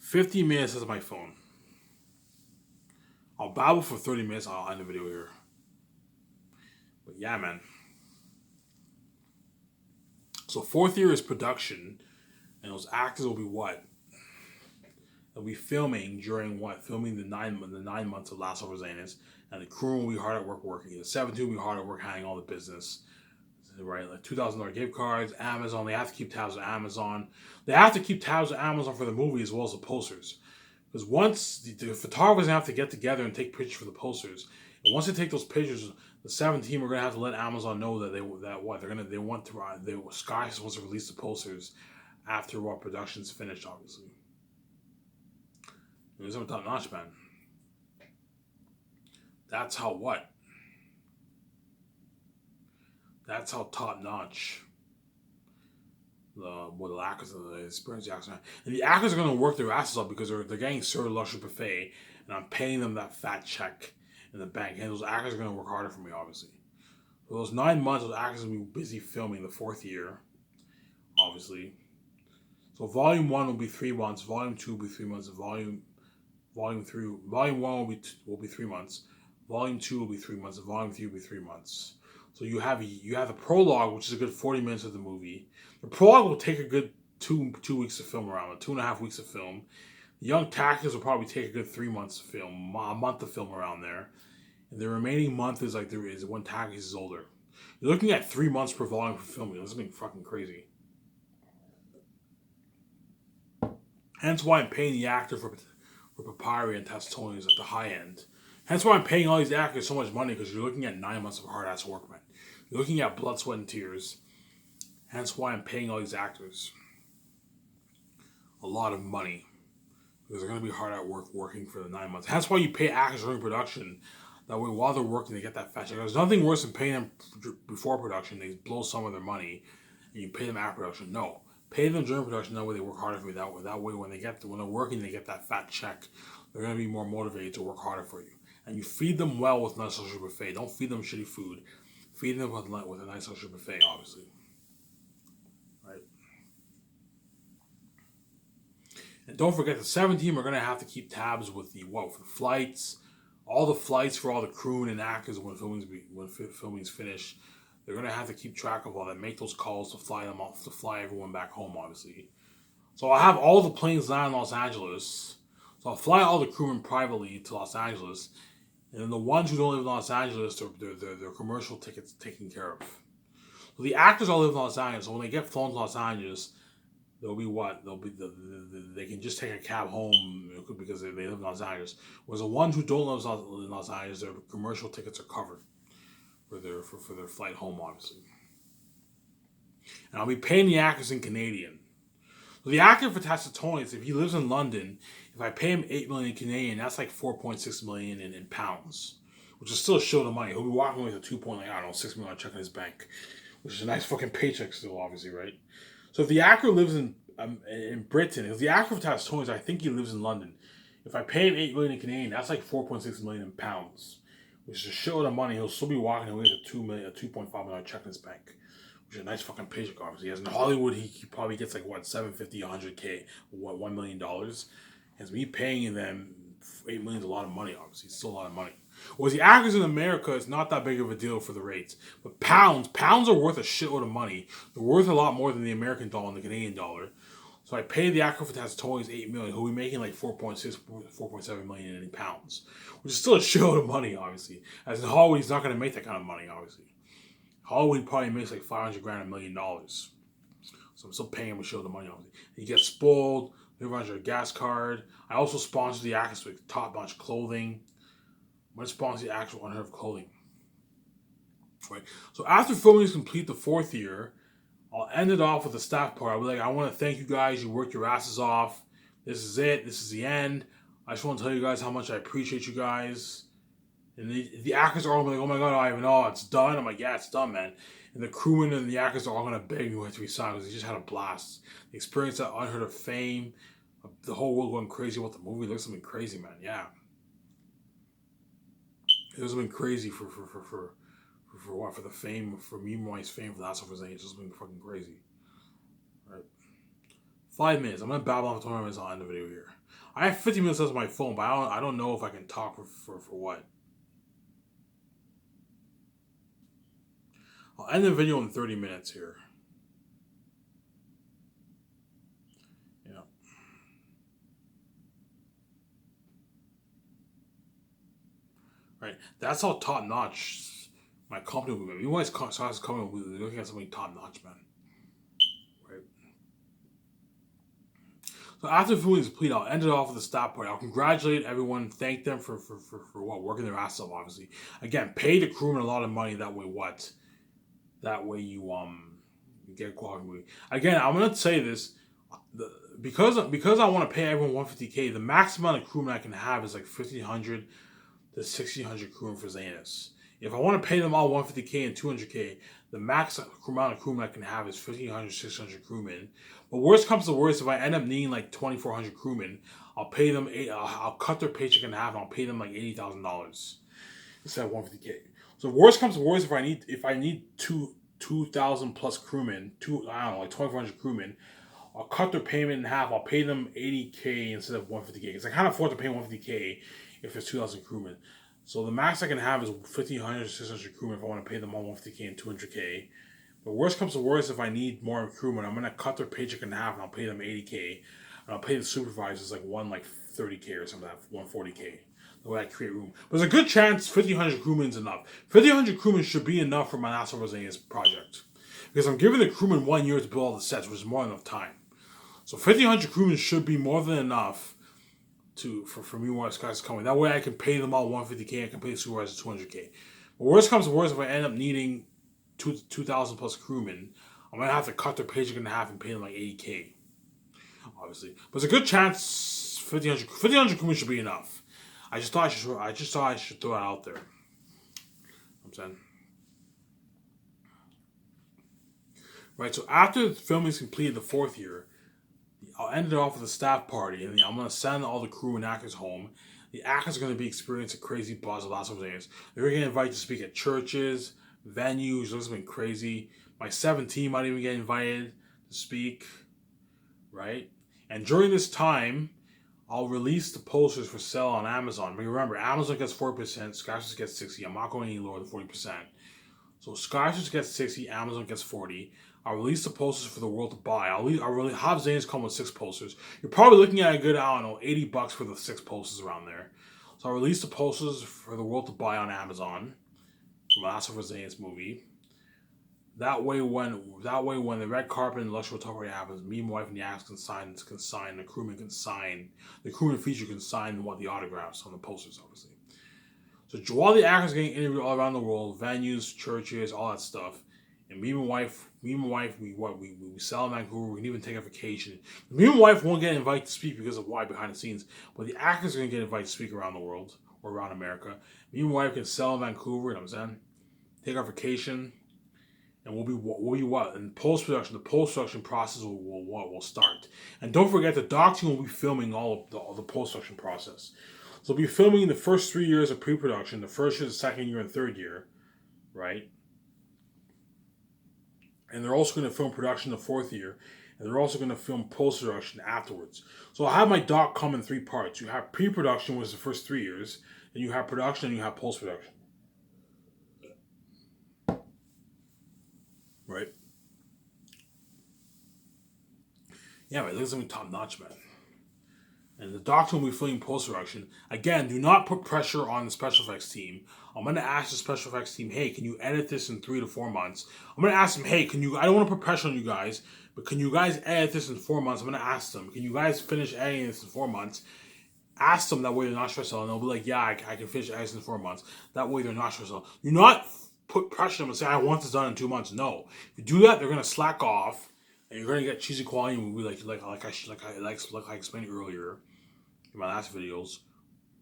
50 minutes is my phone. I'll babble for 30 minutes. I'll end the video here. But yeah, man. So fourth year is production, and those actors will be what? They'll be filming during what? Filming the 9 months of Last of Xanus, and the crew will be hard at work working. The 17 will be hard at work handling all the business. Right, like $2,000 gift cards, Amazon. They have to keep tabs on Amazon. They have to keep tabs on Amazon for the movie as well as the posters. Because once the photographers have to get together and take pictures for the posters, and once they take those pictures, the 17 are gonna have to let Amazon know that they want to Sky is supposed to release the posters after what production's finished, obviously. It's top notch, man. That's how what? That's how top notch the actors, the experienced actors, and the actors are going to work their asses off because they're getting served luxury buffet, and I'm paying them that fat check in the bank. And those actors are going to work harder for me, obviously. For those 9 months, those actors will be busy filming the fourth year, obviously. So volume 1 will be 3 months, volume 2 will be 3 months, volume 1 will be 3 months, volume 2 will be 3 months, and volume 3 will be 3 months. So you have the prologue, which is a good 40 minutes of the movie. The prologue will take a good two weeks to film around, 2.5 weeks to film. The young actors will probably take a good 3 months to film, a month to film around there. And the remaining month is like there is when Takis is older. You're looking at 3 months per volume for filming. This is being fucking crazy. Hence why I'm paying the actor for Papyri and Testonians at the high end. Hence why I'm paying all these actors so much money, because you're looking at 9 months of hard ass work, man. You're looking at blood, sweat, and tears. Hence why I'm paying all these actors a lot of money, because they're going to be hard at work working for the 9 months. Hence why you pay actors during production. That way, while they're working, they get that fat check. There's nothing worse than paying them before production. They blow some of their money, and you pay them after production. No, pay them during production. That way, they work harder for you. That way, when they're working, they get that fat check. They're going to be more motivated to work harder for you. And you feed them well with nice social buffet. Don't feed them shitty food. Feed them with a nice social buffet, obviously. Right. And don't forget, the 17 are going to have to keep tabs with for the flights, all the flights for all the crew and actors when filming's finished. They're going to have to keep track of all that, make those calls to fly them off, to fly everyone back home, obviously. So I have all the planes land in Los Angeles. So I'll fly all the crewmen privately to Los Angeles. And then the ones who don't live in Los Angeles, their commercial tickets taken care of. So the actors all live in Los Angeles. So when they get flown to Los Angeles, they'll be what? They can just take a cab home because they live in Los Angeles. Whereas the ones who don't live in Los Angeles, their commercial tickets are covered for their flight home, obviously. And I'll be paying the actors in Canadian. So the actor for Tacitonius, if he lives in London, if I pay him 8 million Canadian, that's like 4.6 million in pounds, which is still a shit of money. He'll be walking away with a 6 million check in his bank, which is a nice fucking paycheck still, obviously, right? So if the actor lives in Britain, if the actor for Tacitonius, I think he lives in London. If I pay him 8 million in Canadian, that's like 4.6 million in pounds, which is a shitload of money. He'll still be walking away with a 2.5 million check in his bank, which is a nice fucking paycheck, obviously. As in Hollywood, he probably gets like what, 750, 100K, what, $1 million. As me paying them 8 million is a lot of money, obviously. It's still a lot of money. Whereas the actors in America, it's not that big of a deal for the rates. But pounds are worth a shitload of money. They're worth a lot more than the American dollar and the Canadian dollar. So I pay the actor for Tacitonius 8 million, who'll be making like 4.6, 4.7 million in pounds, which is still a shitload of money, obviously. As in Hollywood, he's not going to make that kind of money, obviously. Hollywood probably makes like 500 grand, $1 million. So I'm still paying him a shitload of money, obviously. You get spoiled. They run your gas card. I also sponsor the actors with top-notch clothing. I'm going to sponsor the actual unheard of clothing. Right. So after filming is complete the fourth year, I'll end it off with the staff part. I'll be like, I want to thank you guys. You worked your asses off. This is it. This is the end. I just want to tell you guys how much I appreciate you guys. And the actors are all like, oh my God, I even know it's done. I'm like, yeah, it's done, man. And the crewmen and the actors are all going to beg me to resign because they just had a blast. They experienced that unheard of fame. The whole world going crazy about the movie. It looks something crazy, man. Yeah. It was been crazy for what? For the fame, for me, my fame for the Last of Us. It's just been fucking crazy. Right. 5 minutes. I'm gonna babble on for 20 minutes. I'll end the video here. I have 50 minutes left on my phone, but I don't know if I can talk for what. I'll end the video in 30 minutes here. Yeah. Right. That's how top notch my company will be. You guys starts coming with looking at something top notch, man. Right. So after the filming is complete, I'll end it off with a stop point. I'll congratulate everyone, thank them for what, working their ass off, obviously. Again, pay the crewmen a lot of money, that way what? That way you get a quality movie. Again, I'm gonna say this. Because I want to pay everyone $150K, the max amount of crewmen I can have is like 1,500 to 1,600 crewmen for Xanus. If I want to pay them all $150K and $200K, the max amount of crewmen I can have is 1,500, 600 crewmen. But worst comes to worst, if I end up needing like 2,400 crewmen, I'll pay them. I'll cut their paycheck in half, and I'll pay them like $80,000 instead of $150K. So worst comes to worst, if I need 2,000 plus crewmen, like 2,400 crewmen, I'll cut their payment in half. I'll pay them $80K instead of $150K. Because I can't afford to pay $150K if there's 2,000 crewmen. So the max I can have is 1,500 600 crewmen if I want to pay them all $150K and $200K. But worst comes to worst, if I need more crewmen, I'm gonna cut their paycheck in half and I'll pay them $80K, and I'll pay the supervisors like $30K or something, like $140K. The way I create room. But there's a good chance 1,500 crewmen is enough. 1,500 crewmen should be enough for my last Xanus project, because I'm giving the crewmen 1 year to build all the sets, which is more than enough time. So 1,500 crewmen should be more than enough for me when guys coming. That way I can pay them all $150K. I can pay the supervisors $200K. But worst comes to worst, if I end up needing 2,000 plus crewmen, I'm gonna have to cut their paycheck in half and pay them like $80K. Obviously, but there's a good chance 1,500 crewmen should be enough. I just thought I should throw it out there. I'm saying. Right. So after the filming is completed, the 4th year, I'll end it off with a staff party, and I'm going to send all the crew and actors home. The actors are going to be experiencing a crazy buzz of lots of things. They're going to get invited to speak at churches, venues. Those have been crazy. My 17 might even get invited to speak, right? And during this time, I'll release the posters for sale on Amazon. But remember, Amazon gets 4%, Skyscraper gets 60%. I'm not going any lower than 40%. So Skyscraper gets 60%, Amazon gets 40%. I'll release the posters for the world to buy. I'll really have Xanus come with 6 posters. You're probably looking at a good, I don't know, $80 for the 6 posters around there. So I'll release the posters for the world to buy on Amazon from Last of Us Xanus movie. That way, when the red carpet and luxury photography happens, me and my wife and the actors can sign, the crewman can sign, the crewman feature can sign the autographs on the posters, obviously. So while the actors are getting interviewed all around the world, venues, churches, all that stuff, and me and my wife, we sell in Vancouver. We can even take a vacation. Me and my wife won't get invited to speak because of why behind the scenes, but the actors are gonna get invited to speak around the world or around America. Me and my wife can sell in Vancouver. You know what I'm saying? Take our vacation, and we'll be what in post production. The post production process will start. And don't forget, the doc team will be filming all the post production process. So we'll be filming the first 3 years of pre production, the first year, the second year, and third year, right? And they're also going to film production the 4th year, and they're also going to film post-production afterwards. So I'll have my doc come in 3 parts. You have pre-production, which is the first 3 years, then you have production, and you have post-production. Right? Yeah, man, this is going to be top-notch, man. And the doctor will be filming post-production. Again, do not put pressure on the special effects team. I'm going to ask the special effects team, hey, can you edit this in 3 to 4 months? I'm going to ask them, hey, I don't want to put pressure on you guys, but can you guys edit this in 4 months? I'm going to ask them, can you guys finish editing this in 4 months? Ask them, that way they're not stressed out. And they'll be like, yeah, I can finish editing in 4 months. That way they're not stressed out. Do not put pressure on them and say, I want this done in 2 months. No. If you do that, they're going to slack off, and you're going to get cheesy quality movie like I explained earlier in my last videos,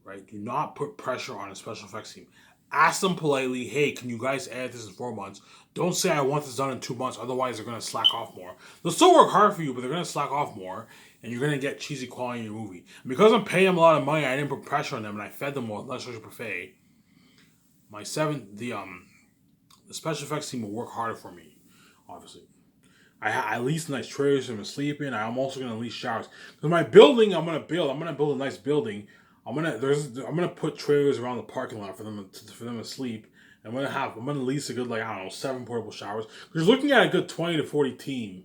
right? Do not put pressure on a special effects team. Ask them politely, hey, can you guys edit this in 4 months? Don't say I want this done in 2 months, otherwise they're going to slack off more. They'll still work hard for you, but they're going to slack off more, and you're going to get cheesy quality in your movie. And because I'm paying them a lot of money, I didn't put pressure on them, and I fed them with less buffet. The special effects team will work harder for me, obviously. I lease nice trailers for them to sleep in. I'm also gonna lease showers. Because my building, I'm gonna build a nice building. I'm gonna put trailers around the parking lot for them to sleep. I'm gonna lease a good, like, I don't know, 7 portable showers. Because you're looking at a good 20 to 40 team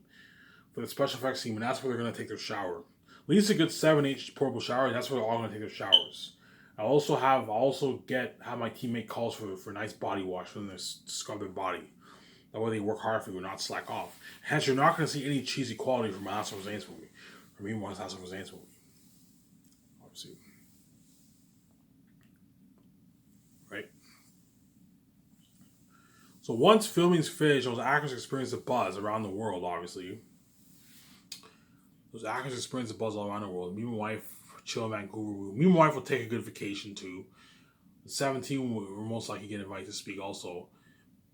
for the special effects team, and that's where they're gonna take their shower. Lease a good 7, 8 portable showers. That's where they're all gonna take their showers. I'll also have my teammate calls for nice body wash for them to scrub their body. That way they work hard for you and not slack off. Hence, you're not going to see any cheesy quality from my Last of Us Xanus movie. From even Last of Us Xanus movie. Obviously. Right? So once filming's finished, those actors experience the buzz around the world, obviously. Those actors experience the buzz all around the world. Me and my wife chill in Vancouver. Me and my wife will take a good vacation too. The 17 will most likely get invited to speak also.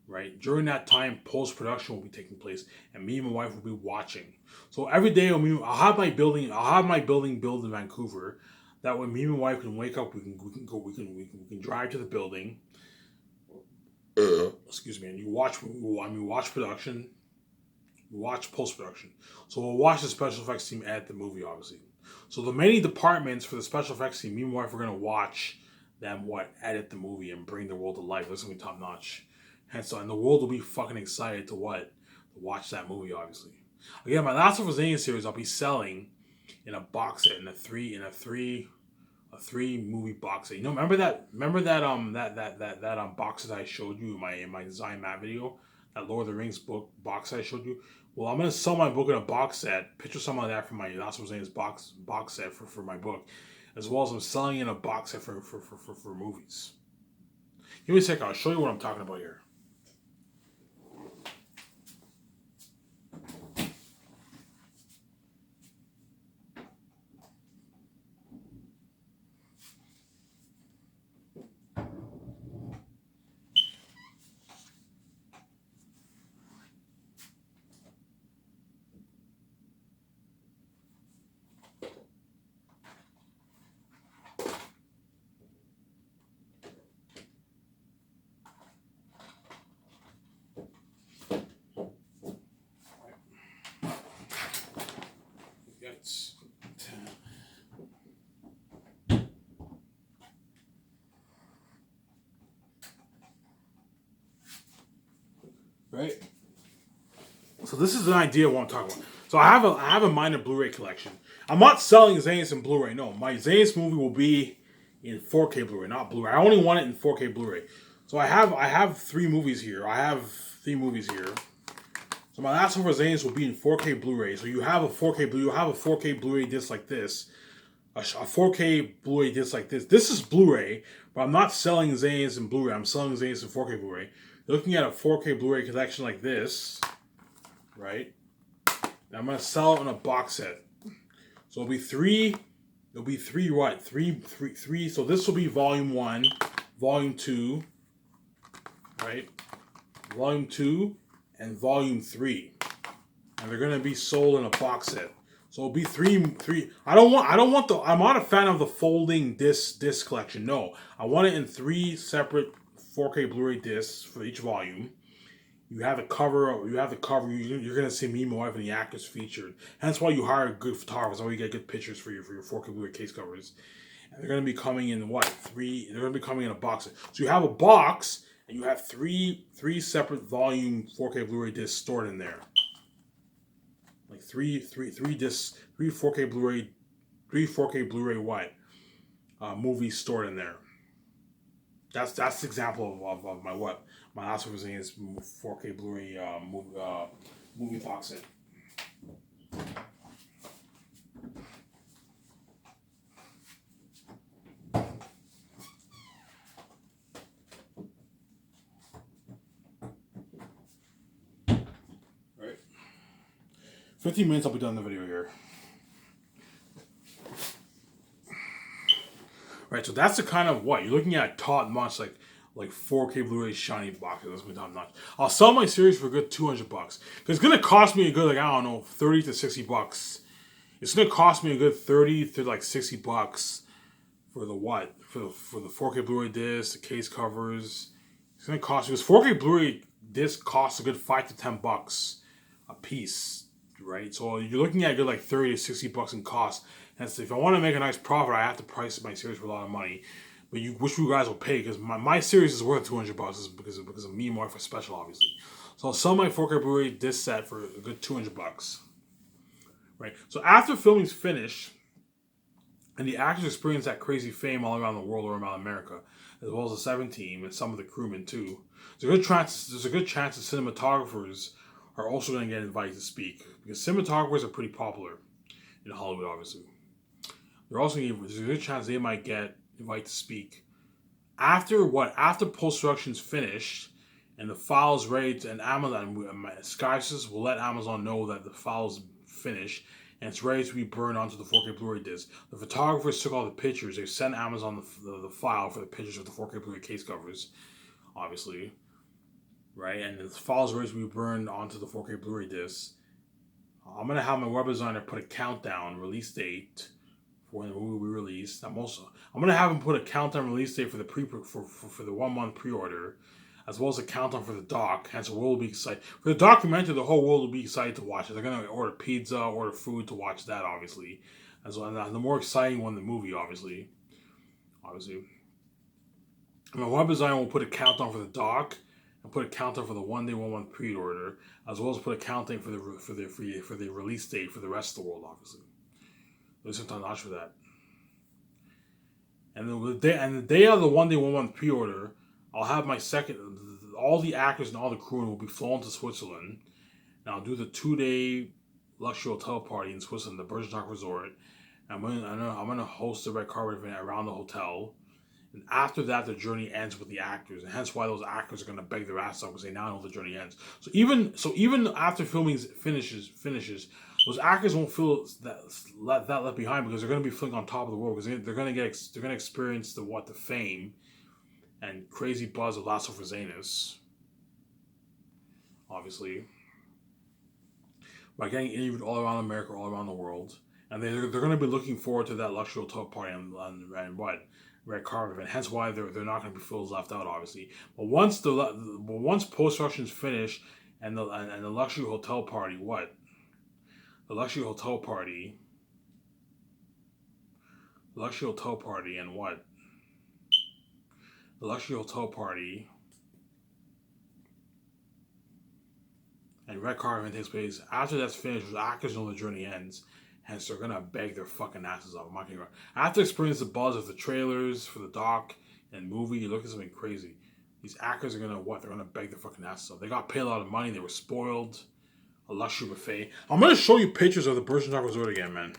Right, during that time, post production will be taking place, and me and my wife will be watching. So every day, I'll have my building built in Vancouver. That way, me and my wife can wake up. We can drive to the building. Excuse me, and you watch. Watch production. Watch post production. So we'll watch the special effects team edit the movie, obviously. So the many departments for the special effects team, me and my wife are gonna watch them edit the movie and bring the world to life. That's gonna be top notch. And the world will be fucking excited to watch that movie, obviously. Again, my Last of Us Xanus series I'll be selling in a box set, in a three movie box set. You know, remember that box that I showed you in my design map video, that Lord of the Rings book box set I showed you. Well, I'm gonna sell my book in a box set. Picture some of that for my Last of Us Xanus box set for my book, as well as I'm selling in a box set for movies. Give me a second. I'll show you what I'm talking about here. Right? So this is an idea of what I'm talking about. So I have a minor Blu-ray collection. I'm not selling Xanus in Blu-ray. No, my Xanus movie will be in 4K Blu-ray, not Blu-ray. I only want it in 4K Blu-ray. So I have 3 movies here. So my Last of Us Xanus will be in 4K Blu-ray. So you have a 4K Blu-ray disc like this. A 4K Blu-ray disc like this. This is Blu-ray, but I'm not selling Xanus in Blu-ray. I'm selling Xanus in 4K Blu-ray. You're looking at a 4K Blu-ray collection like this, right? And I'm gonna sell it in a box set. So it'll be three. So this will be volume 1, volume 2, right? Volume 2 and volume 3, and they're gonna be sold in a box set. So it'll be three. I'm not a fan of the folding disc collection. No, I want it in 3 separate 4K Blu-ray discs for each volume. You have the cover. You're gonna see me, my wife, and the actors featured. Hence why you hire good photographers. Why you get good pictures for your 4K Blu-ray case covers. And they're gonna be coming in They're gonna be coming in a box. So you have a box, and you have three separate volume 4K Blu-ray discs stored in there. Like three discs, 4K Blu-ray movies stored in there. That's the example of my Last of Us Xanus 4K Blu-ray movie box set. Right. 15 minutes, I'll be done the video here. Right, so that's the kind of you're looking at top notch, like 4K Blu-ray shiny boxes. That's gonna be top notch. I'll sell my series for a good $200 because it's gonna cost me a good, I don't know, $30 to $60. It's gonna cost me a good $30 to $60 for the for the 4K Blu-ray disc, the case covers. It's gonna cost, because 4K Blu-ray disc costs a good $5 to $10 a piece, right? So you're looking at good like $30 to $60 in cost. And so if I want to make a nice profit, I have to price my series for a lot of money. But which you guys will pay because my series is worth $200 because of me more for special, obviously. So I'll sell my 4K Blu-ray disc set for a good $200, right? So after filming's finished, and the actors experience that crazy fame all around the world or around America, as well as the 7 team and some of the crewmen too. There's a good chance that cinematographers are also going to get invited to speak because cinematographers are pretty popular in Hollywood, obviously. There's a good chance they might get invited to speak after post production's finished and the file's ready to, and Amazon Skysys will let Amazon know that the file's finished and it's ready to be burned onto the 4K Blu-ray disc. The photographers took all the pictures. They sent Amazon the file for the pictures of the 4K Blu-ray case covers, obviously, right? And the file's ready to be burned onto the 4K Blu-ray disc. I'm gonna have my web designer put a countdown release date for when the movie will be released. I'm gonna have him put a countdown release date for the for the 1 month pre-order, as well as a countdown for the doc. Hence, the world will be excited. For the documentary, the whole world will be excited to watch it. They're going to order pizza, order food to watch that, obviously. As well, and the more exciting one, the movie, obviously. My web designer will put a countdown for the doc and put a countdown for the 1 day, 1 month pre-order, as well as put a countdown for the release date for the rest of the world, obviously. There's some time to watch for that. And the day of the 1 day, 1 month pre-order, I'll have all the actors and all the crew will be flown to Switzerland. And I'll do the 2-day luxury hotel party in Switzerland, the Bergentag Resort. I'm gonna host a red carpet event around the hotel. And after that, the journey ends with the actors, and hence why those actors are gonna beg their ass off because they now know the journey ends. So even after filming finishes, those actors won't feel that left behind because they're gonna be feeling on top of the world because they're gonna experience the fame and crazy buzz of Lasso for Xanus, obviously, by getting interviewed all around America, all around the world, and they're going to be looking forward to that luxury hotel party and red carpet event. Hence why they're not going to be filled left out, obviously. But once post production is finished and the luxury hotel party, the luxury hotel party and what? The luxury hotel party and red carpet takes place. After that's finished, the actors know the journey ends. Hence, they're gonna beg their fucking asses off. I'm not kidding. After experiencing the buzz of the trailers for the doc and movie, you look at something crazy. These actors are gonna They're gonna beg their fucking asses off. They got paid a lot of money. They were spoiled. A luxury buffet. I'm gonna show you pictures of the Bergentag Resort again, man.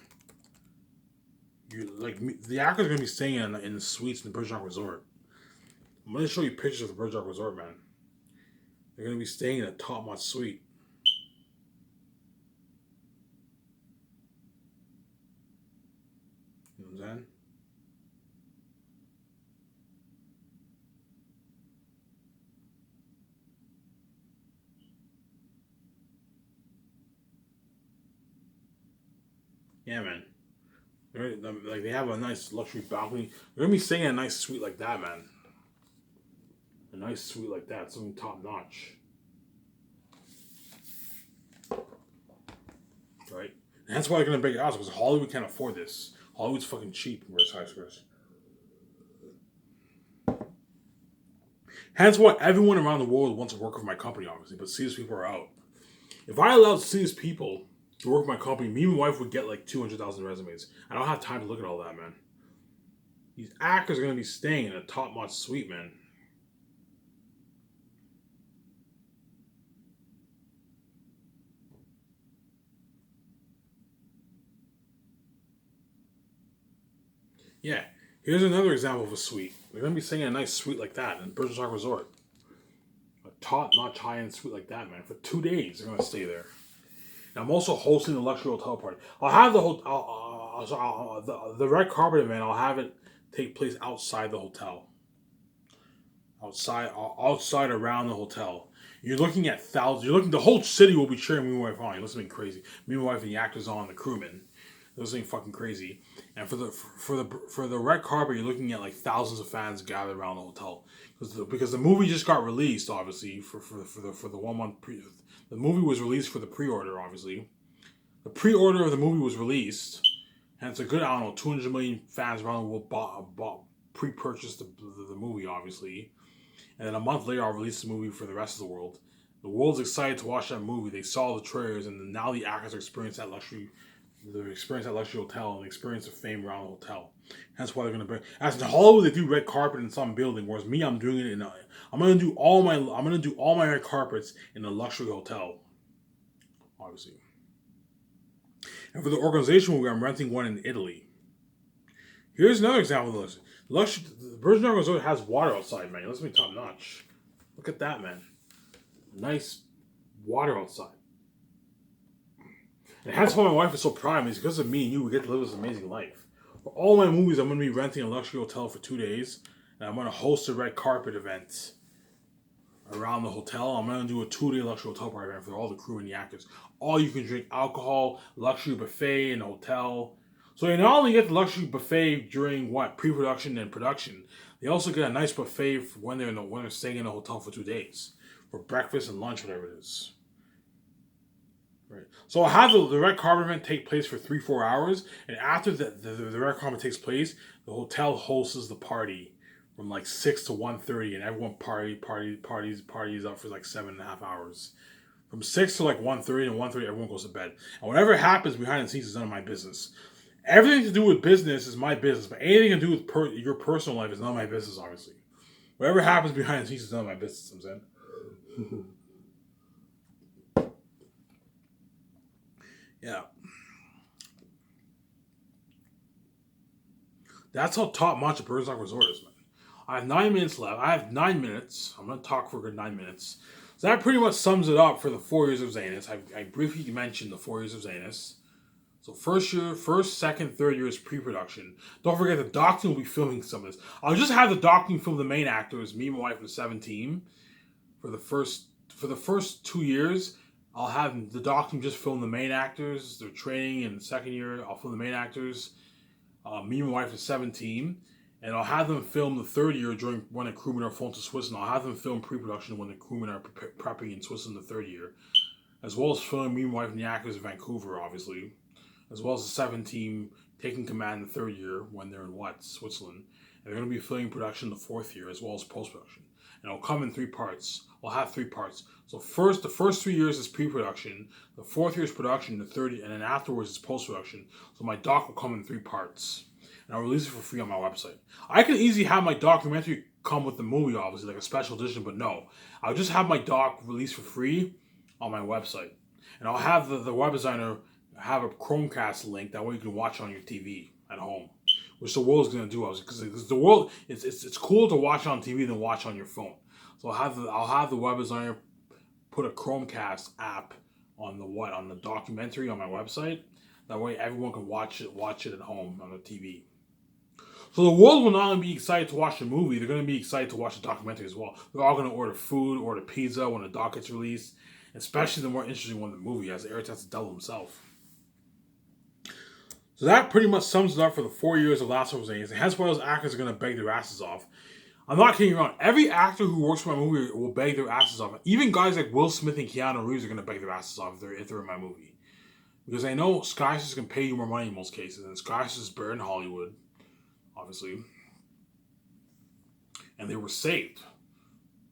The actors are gonna be staying in the suites in the Bergentag Resort. I'm going to show you pictures of the Bergentag Resort, man. They're going to be staying in a top-notch suite. You know what I'm saying? Yeah, man. They have a nice luxury balcony. They're going to be staying in a nice suite like that, man. A nice suite like that, something top notch, right? And that's why they're gonna break it out because Hollywood can't afford this. Hollywood's fucking cheap. Where's skyscrapers? Hence why everyone around the world wants to work with my company, obviously. But these people are out. If I allowed these people to work with my company, me and my wife would get like 200,000 resumes. I don't have time to look at all that, man. These actors are gonna be staying in a top notch suite, man. Yeah, here's another example of a suite. They're going to be staying in a nice suite like that in Bergentag Resort. A top-notch high-end suite like that, man. For 2 days, they're going to stay there. And I'm also hosting the luxury hotel party. I'll have the red carpet event. I'll have it take place outside the hotel. Outside around the hotel. You're looking at thousands. The whole city will be cheering me and my wife on. It's something crazy. Me and my wife and the actors on, the crewmen. This thing fucking crazy, and for the red carpet, you're looking at like thousands of fans gathered around the hotel because the movie just got released, obviously for the 1 month The movie was released for the pre-order, obviously. The pre-order of the movie was released, and it's a good, I don't know, 200 million fans around the world pre-purchased the movie, obviously. And then a month later, I'll release the movie for the rest of the world. The world's excited to watch that movie. They saw the trailers, and now the actors are experiencing that luxury. The experience at luxury hotel and the experience of fame around the hotel. That's why they're gonna bring. As in Hollywood, they do red carpet in some building, whereas me, I'm doing it in. I'm gonna do all my red carpets in a luxury hotel, obviously. And for the organization movie, I'm renting one in Italy. Here's another example of this. The Virgin Islands Resort has water outside, man. Let's be top notch. Look at that, man. Nice water outside. And that's why my wife is so proud of me. It's because of me and you, we get to live this amazing life. For all my movies, I'm going to be renting a luxury hotel for 2 days. And I'm going to host a red carpet event around the hotel. I'm going to do a 2-day luxury hotel party event for all the crew and the actors. All you can drink alcohol, luxury buffet in the hotel. So you not only get the luxury buffet during pre-production and production, they also get a nice buffet for when they're staying in the hotel for 2 days. For breakfast and lunch, whatever it is. Right. So I'll have the red carpet event take place for 3-4 hours, and after the red carpet takes place, the hotel hosts the party from like 6 to 1:30, and everyone parties up for like 7.5 hours. From 6 to like 1:30, and 1:30 everyone goes to bed. And whatever happens behind the scenes is none of my business. Everything to do with business is my business, but anything to do with your personal life is none of my business, obviously. Whatever happens behind the scenes is none of my business, I'm saying. Yeah. That's how top notch a Birds Rock Resort is, man. I have 9 minutes left. I have 9 minutes. I'm going to talk for a good 9 minutes. So that pretty much sums it up for the 4 years of Xanus. I briefly mentioned the 4 years of Xanus. So first, second, third year is pre-production. Don't forget the doc team will be filming some of this. I'll just have the doc team film the main actors, me, my wife, and the 7 team. For the first 2 years, I'll have the doc team just film the main actors. They're training, and the second year, I'll film the main actors. Me, my wife, and 7 team. And I'll have them film the third year during when the crewmen are flown to Switzerland. I'll have them film pre-production when the crewmen are prepping in Switzerland the third year. As well as filming me, my wife, and the actors in Vancouver, obviously. As well as the 7 team taking command the third year when they're in Switzerland. And they're going to be filming production the fourth year as well as post-production. And it'll come in 3 parts. I'll have 3 parts. So the first 3 years is pre-production. The fourth year is production. The third, and then afterwards is post-production. So my doc will come in 3 parts. And I'll release it for free on my website. I could easily have my documentary come with the movie, obviously, like a special edition, but no. I'll just have my doc released for free on my website. And I'll have the web designer have a Chromecast link, that way you can watch on your TV at home. Which the world's going to do, obviously, because the world, it's cool to watch on TV than watch on your phone. So I'll have the web designer put a Chromecast app on the documentary on my website. That way everyone can watch it at home on the TV. So the world will not only be excited to watch the movie, they're going to be excited to watch the documentary as well. They're all going to order food, order pizza when the doc gets released. Especially the more interesting one, the movie, as Eric has to tell himself. So that pretty much sums it up for the 4 years of Last of Xanus. And hence why those actors are going to beg their asses off. I'm not kidding around. Every actor who works for my movie will beg their asses off. Even guys like Will Smith and Keanu Reeves are going to beg their asses off if they're in my movie. Because I know Skyscraper can pay you more money in most cases. And Skyscraper is better in Hollywood, obviously. And they were saved.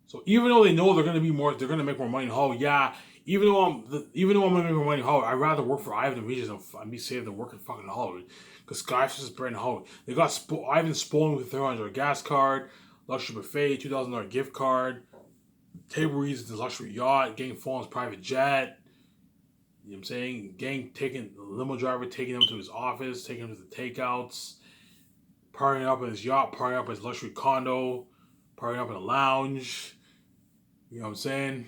So even though they know they're going to make more money in Hollywood, yeah. Even though I'm going to make more money in Hollywood, I'd rather work for Ivan Regis and be saved than working fucking Hollywood. Because Skyscraper is better in Hollywood. They got Ivan Spolling with a $300 gas card, luxury buffet, $2,000 gift card, table reads at the luxury yacht, getting flown on his private jet. You know what I'm saying? The limo driver taking him to his office, taking him to the takeouts, partying up in his yacht, partying up in his luxury condo, partying up in a lounge. You know what I'm saying?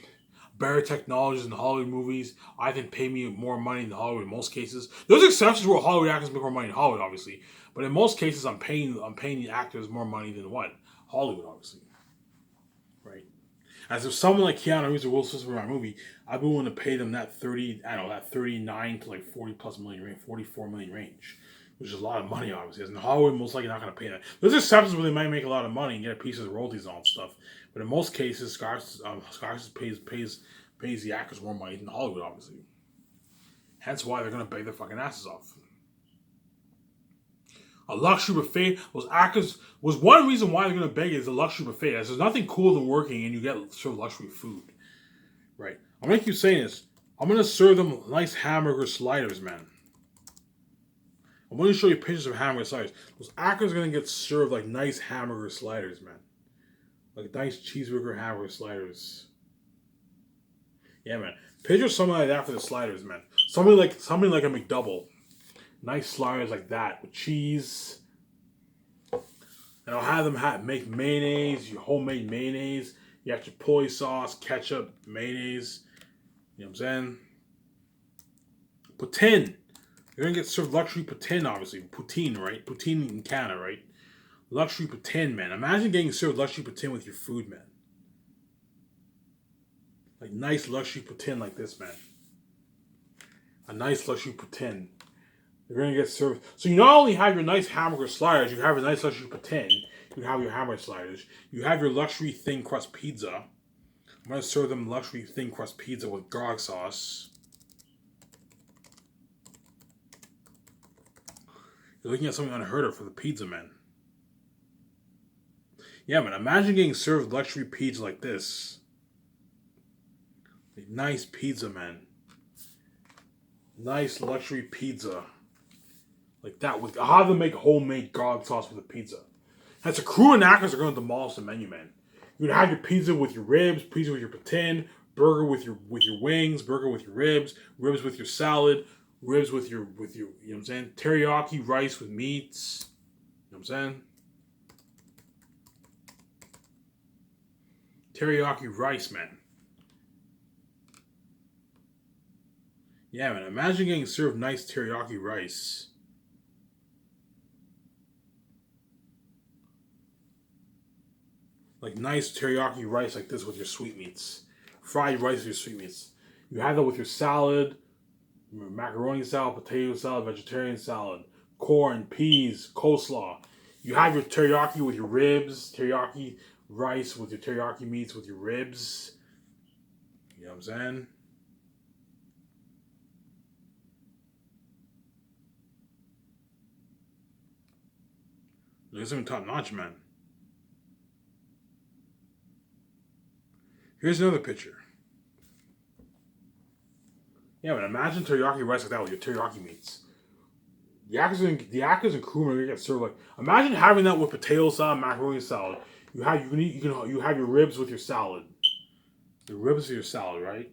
Better technologies in the Hollywood movies. I think pay me more money in Hollywood in most cases. There's exceptions where Hollywood actors make more money in Hollywood, obviously. But in most cases, I'm paying the actors more money than what? Hollywood, obviously. Right? As if someone like Keanu Reeves or Will Smith were in my movie, I'd be willing to pay them that 39 to like 40 plus million range, 44 million range. Which is a lot of money, obviously. As in Hollywood, most likely not going to pay that. There's exceptions where they might make a lot of money and get a piece of the royalties and all that stuff. But in most cases, Skyscraper pays the actors more money than Hollywood, obviously. Hence why they're gonna beg their fucking asses off. A luxury buffet, those actors was one reason why they're gonna beg it is a luxury buffet. There's nothing cooler than working and you get served luxury food. Right. I'm gonna keep saying this. I'm gonna serve them nice hamburger sliders, man. I'm gonna show you pictures of hamburger sliders. Those actors are gonna get served like nice hamburger sliders, man. Like nice cheeseburger hamburger sliders. Yeah, man. Picture something like that for the sliders, man. Something like a McDouble. Nice sliders like that with cheese. And I'll have them make mayonnaise, your homemade mayonnaise. You have chipotle sauce, ketchup, mayonnaise. You know what I'm saying? Poutine. You're gonna get served luxury poutine, obviously. Poutine, right? Poutine in Canada, right? Luxury poutine, man. Imagine getting served luxury poutine with your food, man. Like nice luxury poutine like this, man. A nice luxury poutine. You're gonna get served. So you not only have your nice hamburger sliders, you have a nice luxury poutine. You have your hamburger sliders. You have your luxury thin crust pizza. I'm gonna serve them luxury thin crust pizza with garlic sauce. You're looking at something unheard of for the pizza, man. Yeah, man. Imagine getting served luxury pizza like this. Like nice pizza, man. Nice luxury pizza. Like that. I'll have them make homemade garlic sauce with the pizza. That's a crew and actors are going to demolish the menu, man. You're gonna have your pizza with your ribs, pizza with your poutine, burger with your wings, burger with your ribs, ribs with your salad, ribs with your you know what I'm saying? Teriyaki rice with meats. You know what I'm saying? Teriyaki rice, man. Yeah, man. Imagine getting served nice teriyaki rice. Like nice teriyaki rice like this with your sweetmeats. Fried rice with your sweetmeats. You have that with your salad, macaroni salad, potato salad, vegetarian salad, corn, peas, coleslaw. You have your teriyaki with your ribs, teriyaki rice with your teriyaki meats with your ribs. You know what I'm saying? Look, something top notch, man. Here's another picture. Yeah, but imagine teriyaki rice like that with your teriyaki meats. The actors and crewmen are gonna get served like. Imagine having that with potato salad, macaroni salad. You have your ribs with your salad. The ribs with your salad, right?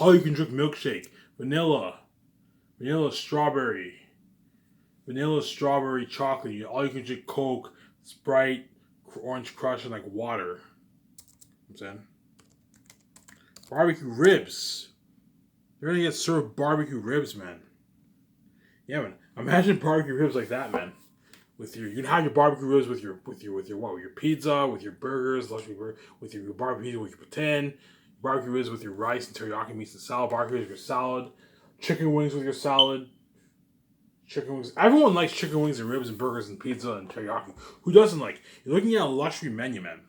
Oh, you can drink milkshake, vanilla strawberry chocolate. All you can drink Coke, Sprite, Orange Crush, and like water. I'm saying barbecue ribs. You're gonna get served barbecue ribs, man. Yeah, man. Imagine barbecue ribs like that, man. You can have your barbecue ribs with your pizza, with your burgers, with your barbecue pizza, with your poutine, barbecue ribs with your rice and teriyaki meats and salad, barbecue ribs with your salad, chicken wings with your salad. Chicken wings. Everyone likes chicken wings and ribs and burgers and pizza and teriyaki. Who doesn't like? You're looking at a luxury menu, man.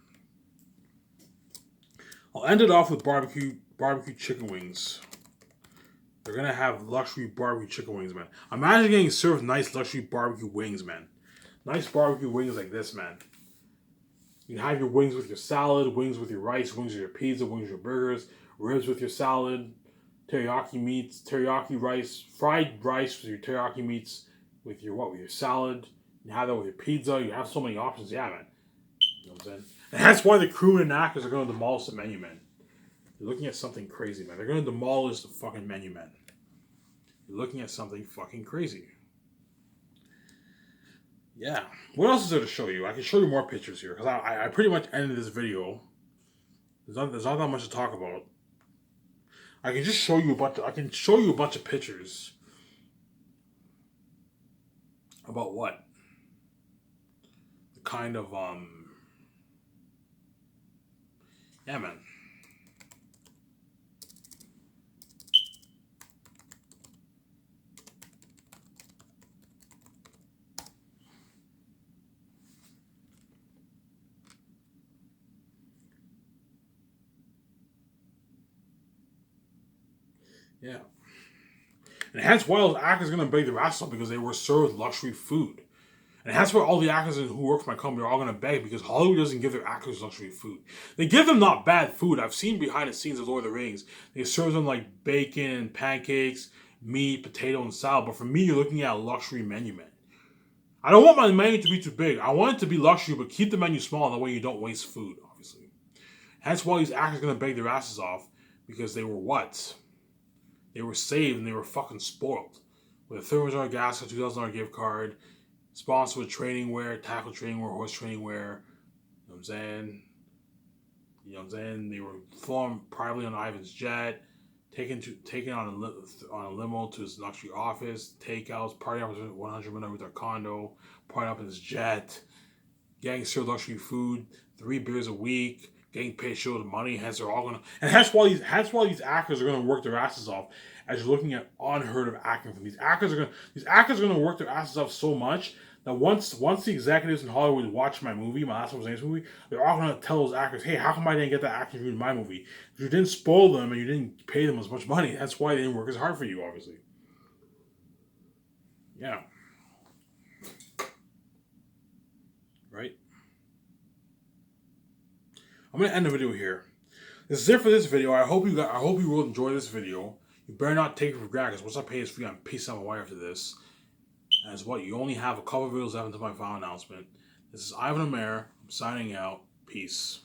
I'll end it off with barbecue chicken wings. They're gonna have luxury barbecue chicken wings, man. Imagine getting served nice luxury barbecue wings, man. Nice barbecue wings like this, man. You can have your wings with your salad, wings with your rice, wings with your pizza, wings with your burgers, ribs with your salad, teriyaki meats, teriyaki rice, fried rice with your teriyaki meats, with your salad. You have that with your pizza. You have so many options, yeah, man. You know what I'm saying? And that's why the crew and actors are going to demolish the menu, man. You're looking at something crazy, man. They're going to demolish the fucking menu, man. You're looking at something fucking crazy. Yeah. What else is there to show you? I can show you more pictures here because I pretty much ended this video. There's not that much to talk about. I can just show you a bunch of pictures. About what? The kind of yeah, man. Yeah. And hence why those actors are going to beg their asses off because they were served luxury food. And that's why all the actors who work for my company are all going to beg because Hollywood doesn't give their actors luxury food. They give them not bad food. I've seen behind the scenes of Lord of the Rings. They serve them like bacon, pancakes, meat, potato, and salad. But for me, you're looking at a luxury menu, man. I don't want my menu to be too big. I want it to be luxury, but keep the menu small. That way you don't waste food, obviously. Hence why these actors are going to beg their asses off because they were what? They were saved and they were fucking spoiled. With a $30 gas, a $2,000 gift card, sponsored with training wear, tackle training wear, horse training wear. You know what I'm saying? You know what I'm saying? They were flown privately on Ivan's jet, taken on a limo to his luxury office, takeouts, partying up with 100 men over their condo, partying up in his jet, getting served luxury food, 3 beers a week, getting paid shit with money. Hence, they're all gonna, and that's why these actors are gonna work their asses off. As you're looking at unheard of acting from these actors are gonna work their asses off so much that once the executives in Hollywood watch my movie, my last James movie, they're all gonna tell those actors, hey, how come I didn't get that acting in my movie? If you didn't spoil them and you didn't pay them as much money, that's why they didn't work as hard for you, obviously. Yeah. Right? I'm gonna end the video here. This is it for this video. I hope you will enjoy this video. You better not take it for granted because once I pay this fee, I'm peace out my wire after this. As what, you only have a couple of videos left until my final announcement. This is Ivan Amer. I'm signing out. Peace.